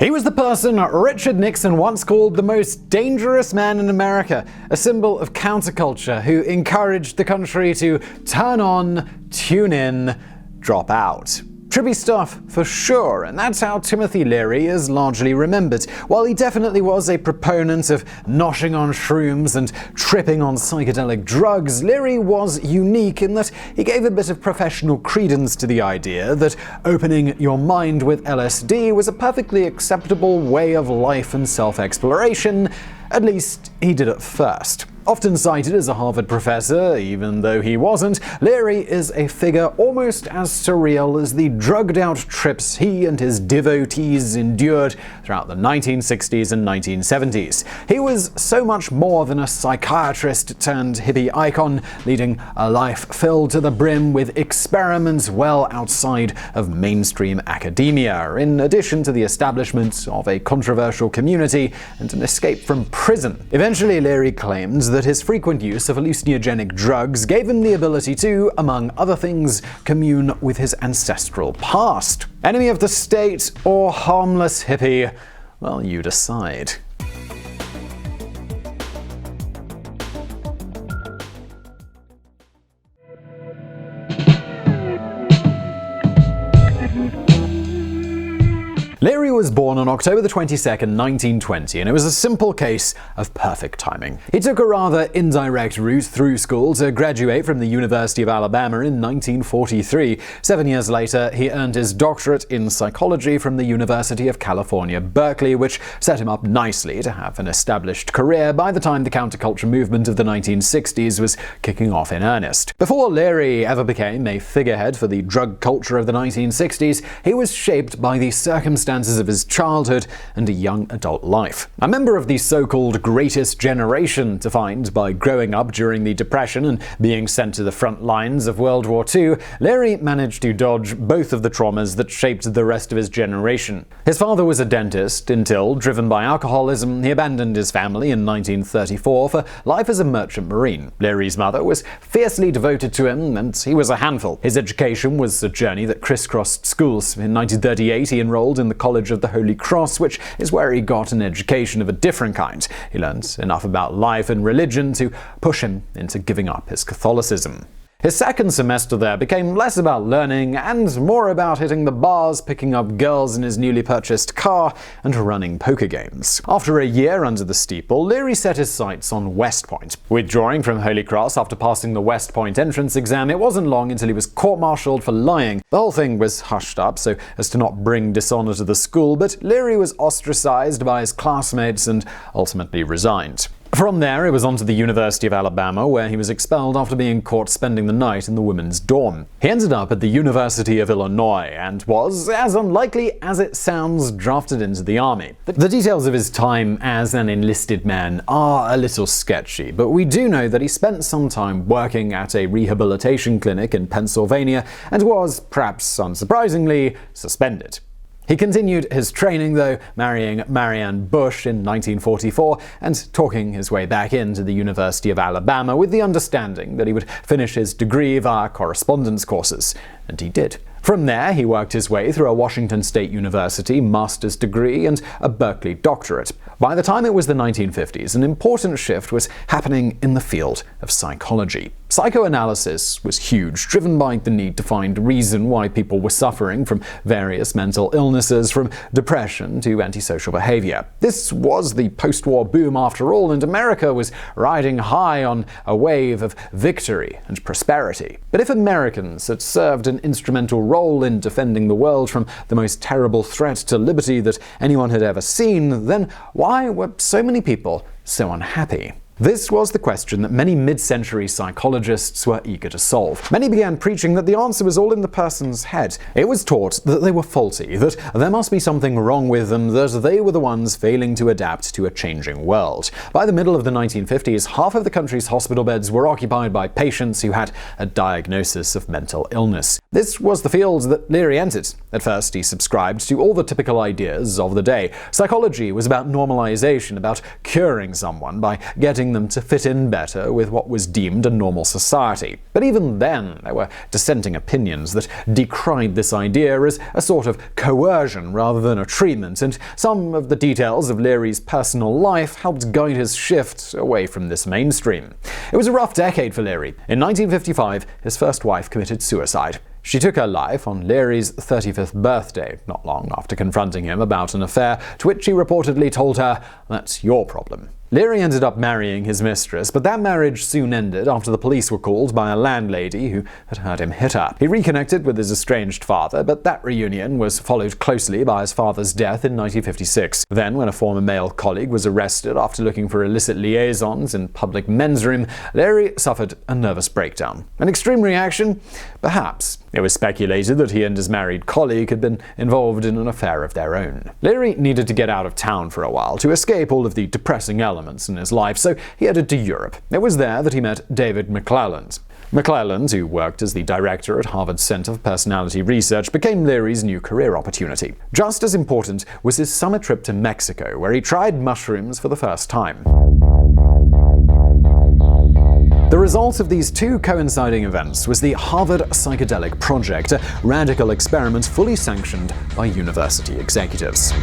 He was the person Richard Nixon once called the most dangerous man in America, a symbol of counterculture who encouraged the country to turn on, tune in, drop out. Trippy stuff for sure, and that's how Timothy Leary is largely remembered. While he definitely was a proponent of noshing on shrooms and tripping on psychedelic drugs, Leary was unique in that he gave a bit of professional credence to the idea that opening your mind with LSD was a perfectly acceptable way of life and self-exploration. At least he did at first. Often cited as a Harvard professor, even though he wasn't, Leary is a figure almost as surreal as the drugged-out trips he and his devotees endured throughout the 1960s and 1970s. He was so much more than a psychiatrist-turned-hippie icon, leading a life filled to the brim with experiments well outside of mainstream academia, in addition to the establishment of a controversial community and an escape from prison. Eventually, Leary claimed that his frequent use of hallucinogenic drugs gave him the ability to, among other things, commune with his ancestral past. Enemy of the state or harmless hippie? Well, you decide. Leary was born on October 22, 1920, and it was a simple case of perfect timing. He took a rather indirect route through school to graduate from the University of Alabama in 1943. 7 years later, he earned his doctorate in psychology from the University of California-Berkeley, which set him up nicely to have an established career by the time the counterculture movement of the 1960s was kicking off in earnest. Before Leary ever became a figurehead for the drug culture of the 1960s, he was shaped by the circumstances of his childhood and a young adult life. A member of the so-called greatest generation, defined by growing up during the Depression and being sent to the front lines of World War II, Leary managed to dodge both of the traumas that shaped the rest of his generation. His father was a dentist until, driven by alcoholism, he abandoned his family in 1934 for life as a merchant marine. Leary's mother was fiercely devoted to him, and he was a handful. His education was a journey that crisscrossed schools. In 1938, he enrolled in the College of the Holy Cross, which is where he got an education of a different kind. He learned enough about life and religion to push him into giving up his Catholicism. His second semester there became less about learning and more about hitting the bars, picking up girls in his newly purchased car, and running poker games. After a year under the steeple, Leary set his sights on West Point. Withdrawing from Holy Cross after passing the West Point entrance exam, it wasn't long until he was court-martialed for lying. The whole thing was hushed up so as to not bring dishonor to the school, but Leary was ostracized by his classmates and ultimately resigned. From there, it was on to the University of Alabama, where he was expelled after being caught spending the night in the women's dorm. He ended up at the University of Illinois and was, as unlikely as it sounds, drafted into the army. The details of his time as an enlisted man are a little sketchy, but we do know that he spent some time working at a rehabilitation clinic in Pennsylvania and was, perhaps unsurprisingly, suspended. He continued his training, though, marrying Marianne Bush in 1944 and talking his way back into the University of Alabama with the understanding that he would finish his degree via correspondence courses. And he did. From there, he worked his way through a Washington State University master's degree and a Berkeley doctorate. By the time it was the 1950s, an important shift was happening in the field of psychology. Psychoanalysis was huge, driven by the need to find reason why people were suffering from various mental illnesses, from depression to antisocial behavior. This was the post-war boom after all, and America was riding high on a wave of victory and prosperity. But if Americans had served an instrumental role in defending the world from the most terrible threat to liberty that anyone had ever seen, then why were so many people so unhappy? This was the question that many mid-century psychologists were eager to solve. Many began preaching that the answer was all in the person's head. It was taught that they were faulty, that there must be something wrong with them, that they were the ones failing to adapt to a changing world. By the middle of the 1950s, half of the country's hospital beds were occupied by patients who had a diagnosis of mental illness. This was the field that Leary entered. At first, he subscribed to all the typical ideas of the day. Psychology was about normalization, about curing someone by getting getting them to fit in better with what was deemed a normal society. But even then, there were dissenting opinions that decried this idea as a sort of coercion rather than a treatment, and some of the details of Leary's personal life helped guide his shift away from this mainstream. It was a rough decade for Leary. In 1955, his first wife committed suicide. She took her life on Leary's 35th birthday, not long after confronting him about an affair, to which he reportedly told her, "That's your problem." Leary ended up marrying his mistress, but that marriage soon ended after the police were called by a landlady who had heard him hit her. He reconnected with his estranged father, but that reunion was followed closely by his father's death in 1956. Then, when a former male colleague was arrested after looking for illicit liaisons in public men's room, Leary suffered a nervous breakdown. An extreme reaction? Perhaps. It was speculated that he and his married colleague had been involved in an affair of their own. Leary needed to get out of town for a while to escape all of the depressing elements in his life, so he headed to Europe. It was there that he met David McClelland. McClelland, who worked as the director at Harvard's Center for Personality Research, became Leary's new career opportunity. Just as important was his summer trip to Mexico, where he tried mushrooms for the first time. The result of these two coinciding events was the Harvard Psychedelic Project, a radical experiment fully sanctioned by university executives.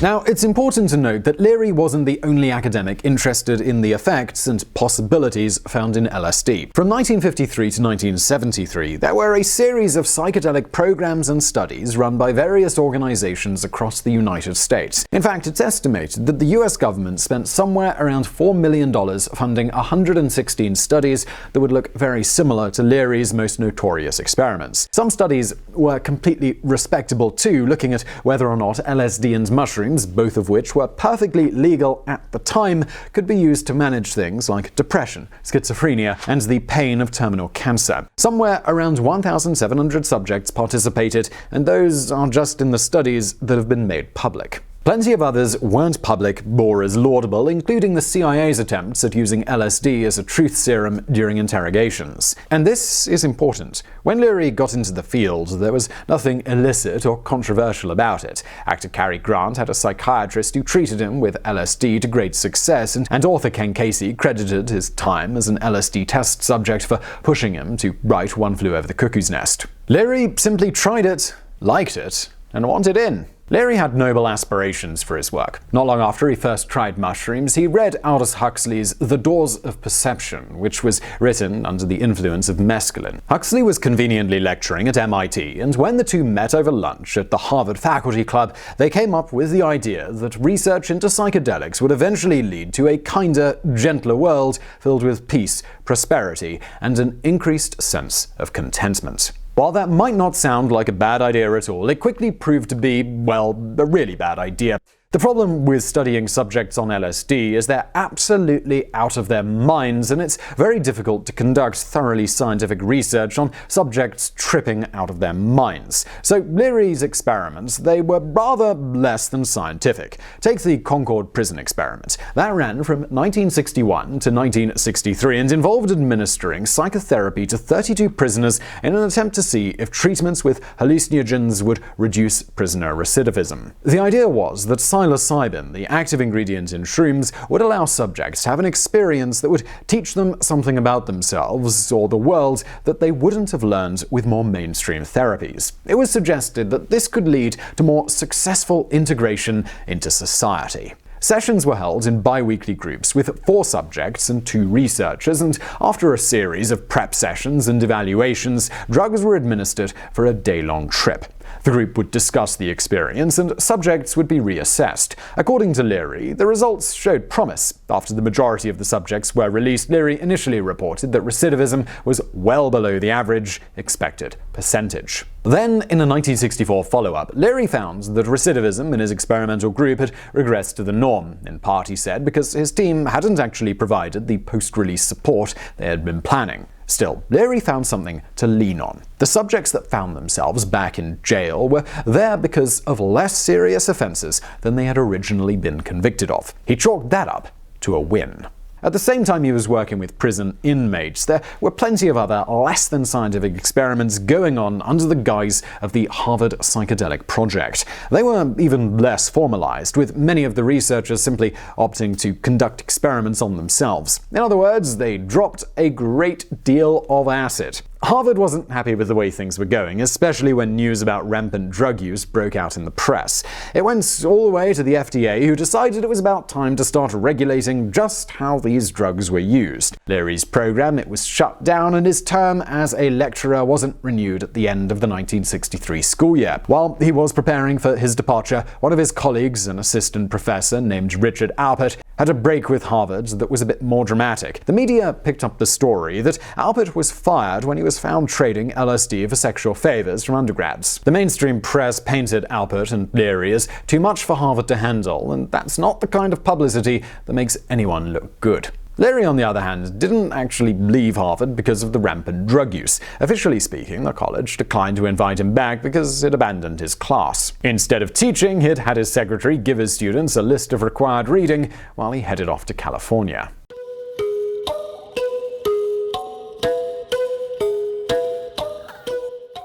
Now, it's important to note that Leary wasn't the only academic interested in the effects and possibilities found in LSD. From 1953 to 1973, there were a series of psychedelic programs and studies run by various organizations across the United States. In fact, it's estimated that the US government spent somewhere around $4 million funding 116 studies that would look very similar to Leary's most notorious experiments. Some studies were completely respectable too, looking at whether or not LSD and mushrooms, both of which were perfectly legal at the time, could be used to manage things like depression, schizophrenia, and the pain of terminal cancer. Somewhere around 1,700 subjects participated, and those are just in the studies that have been made public. Plenty of others weren't public or as laudable, including the CIA's attempts at using LSD as a truth serum during interrogations. And this is important. When Leary got into the field, there was nothing illicit or controversial about it. Actor Cary Grant had a psychiatrist who treated him with LSD to great success, and author Ken Kesey credited his time as an LSD test subject for pushing him to write One Flew Over the Cuckoo's Nest. Leary simply tried it, liked it, and wanted in. Leary had noble aspirations for his work. Not long after he first tried mushrooms, he read Aldous Huxley's The Doors of Perception, which was written under the influence of mescaline. Huxley was conveniently lecturing at MIT, and when the two met over lunch at the Harvard Faculty Club, they came up with the idea that research into psychedelics would eventually lead to a kinder, gentler world filled with peace, prosperity, and an increased sense of contentment. While that might not sound like a bad idea at all, it quickly proved to be, well, a really bad idea. The problem with studying subjects on LSD is they're absolutely out of their minds, and it's very difficult to conduct thoroughly scientific research on subjects tripping out of their minds. So Leary's experiments, they were rather less than scientific. Take the Concord prison experiment. That ran from 1961 to 1963 and involved administering psychotherapy to 32 prisoners in an attempt to see if treatments with hallucinogens would reduce prisoner recidivism. The idea was that Psilocybin, the active ingredient in shrooms, would allow subjects to have an experience that would teach them something about themselves or the world that they wouldn't have learned with more mainstream therapies. It was suggested that this could lead to more successful integration into society. Sessions were held in bi-weekly groups with 4 subjects and 2 researchers, and after a series of prep sessions and evaluations, drugs were administered for a day-long trip. The group would discuss the experience, and subjects would be reassessed. According to Leary, the results showed promise. After the majority of the subjects were released, Leary initially reported that recidivism was well below the average expected percentage. Then, in a 1964 follow-up, Leary found that recidivism in his experimental group had regressed to the norm, in part, he said, because his team hadn't actually provided the post-release support they had been planning. Still, Leary found something to lean on. The subjects that found themselves back in jail were there because of less serious offenses than they had originally been convicted of. He chalked that up to a win. At the same time he was working with prison inmates, there were plenty of other less than scientific experiments going on under the guise of the Harvard Psychedelic Project. They were even less formalized, with many of the researchers simply opting to conduct experiments on themselves. In other words, they dropped a great deal of acid. Harvard wasn't happy with the way things were going, especially when news about rampant drug use broke out in the press. It went all the way to the FDA, who decided it was about time to start regulating just how these drugs were used. Leary's program, it was shut down, and his term as a lecturer wasn't renewed at the end of the 1963 school year. While he was preparing for his departure, one of his colleagues, an assistant professor named Richard Alpert, had a break with Harvard that was a bit more dramatic. The media picked up the story that Alpert was fired when he was found trading LSD for sexual favors from undergrads. The mainstream press painted Alpert and Leary as too much for Harvard to handle, and that's not the kind of publicity that makes anyone look good. Leary, on the other hand, didn't actually leave Harvard because of the rampant drug use. Officially speaking, the college declined to invite him back because it abandoned his class. Instead of teaching, he'd had his secretary give his students a list of required reading while he headed off to California.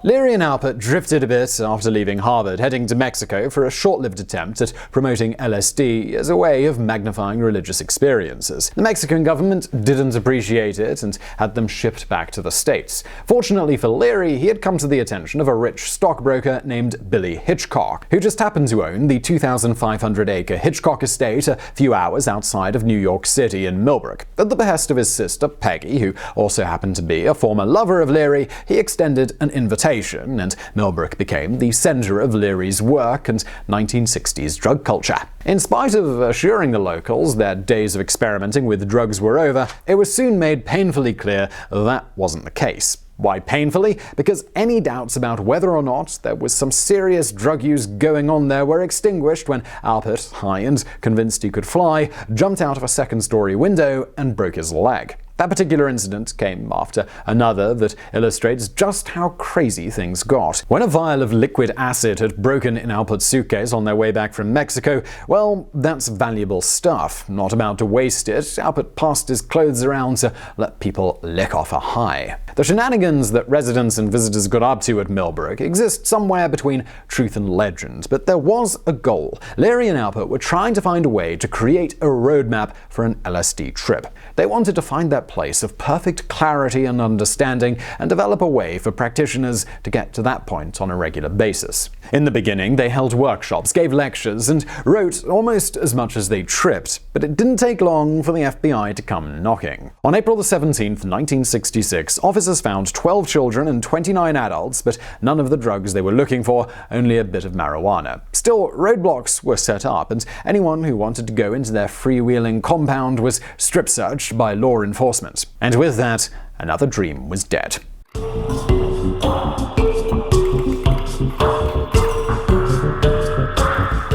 Leary and Alpert drifted a bit after leaving Harvard, heading to Mexico for a short-lived attempt at promoting LSD as a way of magnifying religious experiences. The Mexican government didn't appreciate it and had them shipped back to the States. Fortunately for Leary, he had come to the attention of a rich stockbroker named Billy Hitchcock, who just happened to own the 2,500-acre Hitchcock Estate a few hours outside of New York City in Millbrook. At the behest of his sister Peggy, who also happened to be a former lover of Leary, he extended an invitation, and Millbrook became the center of Leary's work and 1960s drug culture. In spite of assuring the locals their days of experimenting with drugs were over, it was soon made painfully clear that wasn't the case. Why painfully? Because any doubts about whether or not there was some serious drug use going on there were extinguished when Alpert, high and convinced he could fly, jumped out of a second-story window and broke his leg. That particular incident came after another that illustrates just how crazy things got. When a vial of liquid acid had broken in Alpert's suitcase on their way back from Mexico, well, that's valuable stuff. Not about to waste it, Alpert passed his clothes around to let people lick off a high. The shenanigans that residents and visitors got up to at Millbrook exist somewhere between truth and legend, but there was a goal. Leary and Alpert were trying to find a way to create a roadmap for an LSD trip. They wanted to find that place of perfect clarity and understanding and develop a way for practitioners to get to that point on a regular basis. In the beginning, they held workshops, gave lectures, and wrote almost as much as they tripped, but it didn't take long for the FBI to come knocking. On April 17, 1966, officers found 12 children and 29 adults, but none of the drugs they were looking for, only a bit of marijuana. Still, roadblocks were set up, and anyone who wanted to go into their freewheeling compound was strip-searched by law enforcement. And with that, another dream was dead.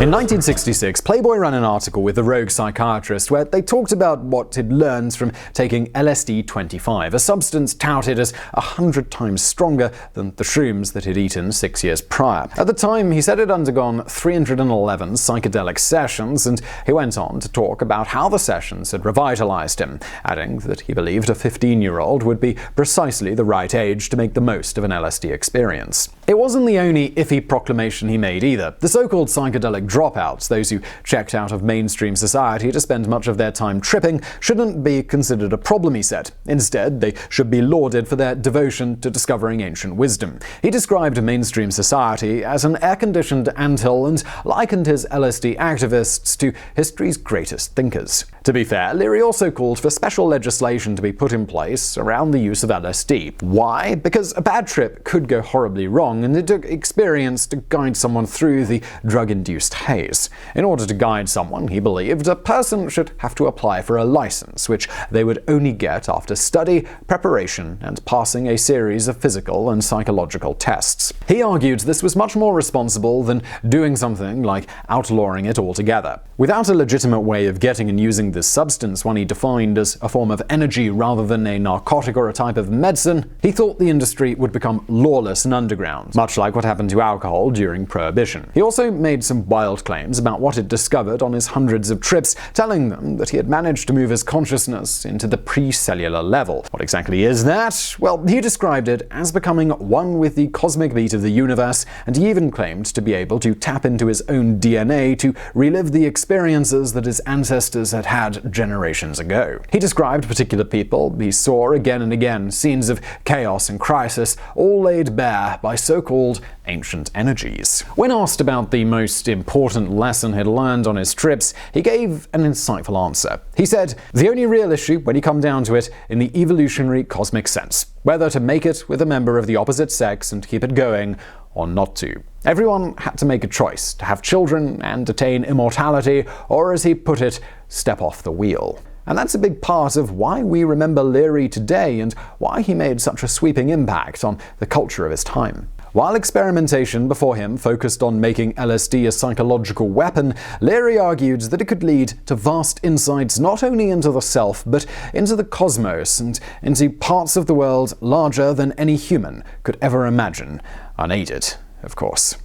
In 1966, Playboy ran an article with the rogue psychiatrist where they talked about what he'd learned from taking LSD-25, a substance touted as 100 times stronger than the shrooms that he'd eaten 6 years prior. At the time, he said he'd undergone 311 psychedelic sessions, and he went on to talk about how the sessions had revitalized him, adding that he believed a 15-year-old would be precisely the right age to make the most of an LSD experience. It wasn't the only iffy proclamation he made either. The so-called psychedelic dropouts, those who checked out of mainstream society to spend much of their time tripping, shouldn't be considered a problem, he said. Instead, they should be lauded for their devotion to discovering ancient wisdom. He described mainstream society as an air-conditioned anthill and likened his LSD activists to history's greatest thinkers. To be fair, Leary also called for special legislation to be put in place around the use of LSD. Why? Because a bad trip could go horribly wrong, and it took experience to guide someone through the drug-induced haze. In order to guide someone, he believed, a person should have to apply for a license, which they would only get after study, preparation, and passing a series of physical and psychological tests. He argued this was much more responsible than doing something like outlawing it altogether. Without a legitimate way of getting and using this substance, one he defined as a form of energy rather than a narcotic or a type of medicine, he thought the industry would become lawless and underground, much like what happened to alcohol during Prohibition. He also made some wild claims about what he'd discovered on his hundreds of trips, telling them that he had managed to move his consciousness into the pre-cellular level. What exactly is that? Well, he described it as becoming one with the cosmic beat of the universe, and he even claimed to be able to tap into his own DNA to relive the experiences that his ancestors had had generations ago. He described particular people he saw again and again, scenes of chaos and crisis, all laid bare by so-called ancient energies. When asked about the most important lesson he'd learned on his trips, he gave an insightful answer. He said, "The only real issue, when you come down to it, in the evolutionary cosmic sense, whether to make it with a member of the opposite sex and keep it going, or not to. Everyone had to make a choice, to have children and attain immortality, or as he put it, step off the wheel." And that's a big part of why we remember Leary today and why he made such a sweeping impact on the culture of his time. While experimentation before him focused on making LSD a psychological weapon, Leary argued that it could lead to vast insights not only into the self, but into the cosmos and into parts of the world larger than any human could ever imagine, unaided, of course.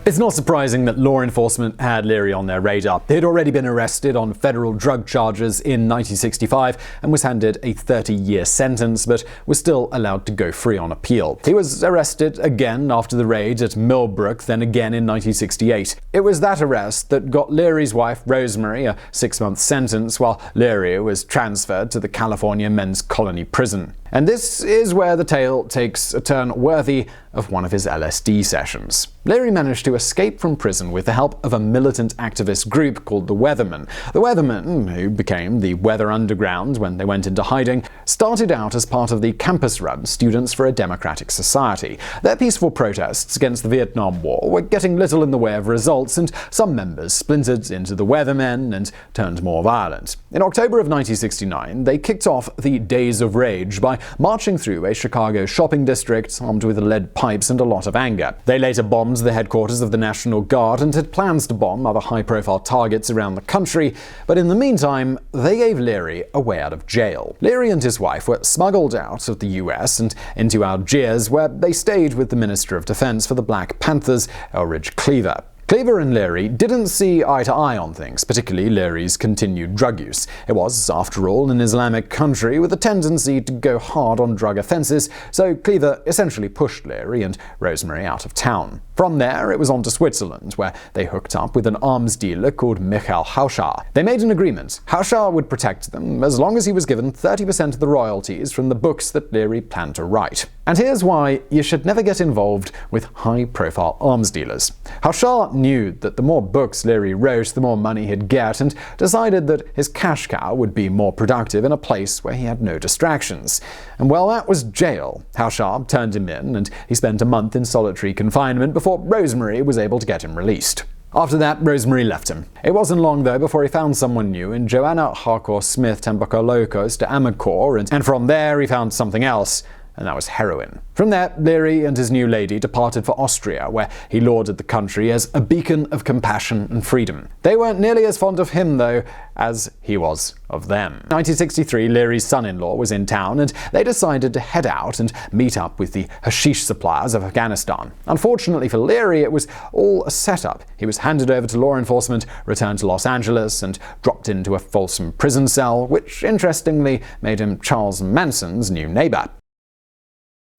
It's not surprising that law enforcement had Leary on their radar. He had already been arrested on federal drug charges in 1965 and was handed a 30-year sentence, but was still allowed to go free on appeal. He was arrested again after the raid at Millbrook, then again in 1968. It was that arrest that got Leary's wife, Rosemary, a 6-month sentence, while Leary was transferred to the California Men's Colony Prison. And this is where the tale takes a turn worthy of one of his LSD sessions. Leary managed to escape from prison with the help of a militant activist group called the Weathermen. The Weathermen, who became the Weather Underground when they went into hiding, started out as part of the campus-run Students for a Democratic Society. Their peaceful protests against the Vietnam War were getting little in the way of results, and some members splintered into the Weathermen and turned more violent. In October of 1969, they kicked off the Days of Rage by marching through a Chicago shopping district armed with lead pipes and a lot of anger. They later bombed the headquarters of the National Guard and had plans to bomb other high-profile targets around the country, but in the meantime, they gave Leary a way out of jail. Leary and his wife were smuggled out of the US and into Algiers, where they stayed with the Minister of Defense for the Black Panthers, Eldridge Cleaver. Cleaver and Leary didn't see eye to eye on things, particularly Leary's continued drug use. It was, after all, an Islamic country with a tendency to go hard on drug offenses, so Cleaver essentially pushed Leary and Rosemary out of town. From there, it was on to Switzerland, where they hooked up with an arms dealer called Michael Hauscher. They made an agreement. Hauscher would protect them as long as he was given 30% of the royalties from the books that Leary planned to write. And here's why you should never get involved with high-profile arms dealers. Hauscher knew that the more books Leary wrote, the more money he'd get, and decided that his cash cow would be more productive in a place where he had no distractions. And well, that was jail. Hauscher turned him in, and he spent a month in solitary confinement before Rosemary was able to get him released. After that, Rosemary left him. It wasn't long, though, before he found someone new in Joanna Harcourt-Smith Tambacolocos de Amacor, and from there he found something else, and that was heroin. From there, Leary and his new lady departed for Austria, where he lauded the country as a beacon of compassion and freedom. They weren't nearly as fond of him, though, as he was of them. In 1963, Leary's son-in-law was in town, and they decided to head out and meet up with the hashish suppliers of Afghanistan. Unfortunately for Leary, it was all a setup. He was handed over to law enforcement, returned to Los Angeles, and dropped into a Folsom Prison cell, which interestingly made him Charles Manson's new neighbor.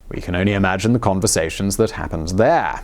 We can only imagine the conversations that happened there.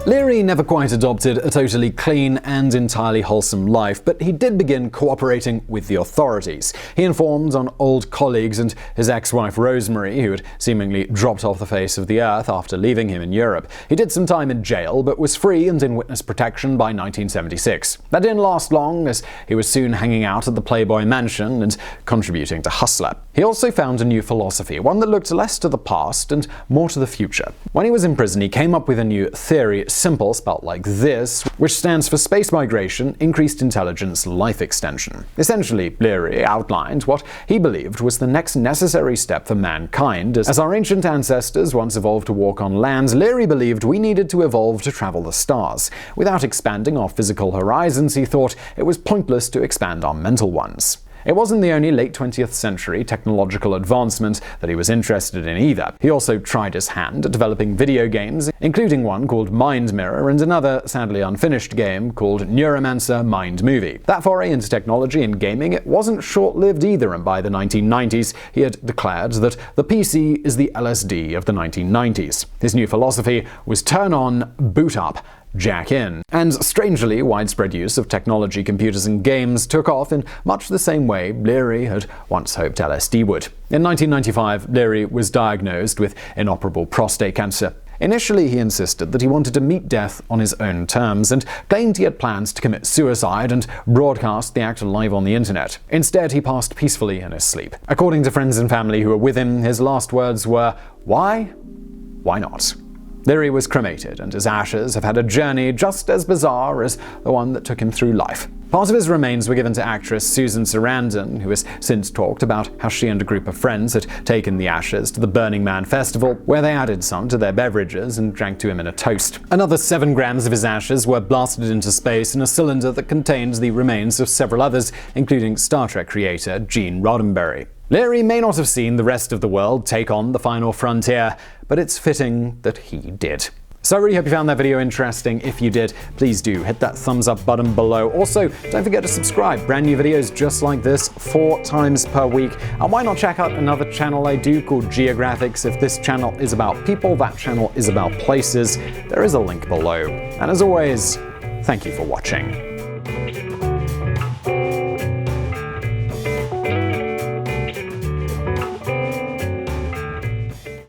Leary never quite adopted a totally clean and entirely wholesome life, but he did begin cooperating with the authorities. He informed on old colleagues and his ex-wife Rosemary, who had seemingly dropped off the face of the earth after leaving him in Europe. He did some time in jail, but was free and in witness protection by 1976. That didn't last long, as he was soon hanging out at the Playboy mansion and contributing to Hustler. He also found a new philosophy, one that looked less to the past and more to the future. When he was in prison, he came up with a new theory, SIMPLE, spelt like this, which stands for space migration, increased intelligence, life extension. Essentially, Leary outlined what he believed was the next necessary step for mankind. As our ancient ancestors once evolved to walk on land, Leary believed we needed to evolve to travel the stars. Without expanding our physical horizons, he thought it was pointless to expand our mental ones. It wasn't the only late 20th century technological advancement that he was interested in either. He also tried his hand at developing video games, including one called Mind Mirror and another, sadly unfinished game called Neuromancer Mind Movie. That foray into technology and gaming, it wasn't short-lived either, and by the 1990s he had declared that the PC is the LSD of the 1990s. His new philosophy was turn on, boot up, jack in. And strangely, widespread use of technology, computers, and games took off in much the same way Leary had once hoped LSD would. In 1995, Leary was diagnosed with inoperable prostate cancer. Initially, he insisted that he wanted to meet death on his own terms and claimed he had plans to commit suicide and broadcast the act live on the internet. Instead, he passed peacefully in his sleep. According to friends and family who were with him, his last words were, "Why? Why not?" Leary was cremated, and his ashes have had a journey just as bizarre as the one that took him through life. Part of his remains were given to actress Susan Sarandon, who has since talked about how she and a group of friends had taken the ashes to the Burning Man festival, where they added some to their beverages and drank to him in a toast. Another 7 grams of his ashes were blasted into space in a cylinder that contained the remains of several others, including Star Trek creator Gene Rodenberry. Leary may not have seen the rest of the world take on the final frontier, but it's fitting that he did. So I really hope you found that video interesting. If you did, please do hit that thumbs up button below. Also, don't forget to subscribe. Brand new videos just like this 4 times per week. And why not check out another channel I do called Geographics? If this channel is about people, that channel is about places. There is a link below. And as always, thank you for watching.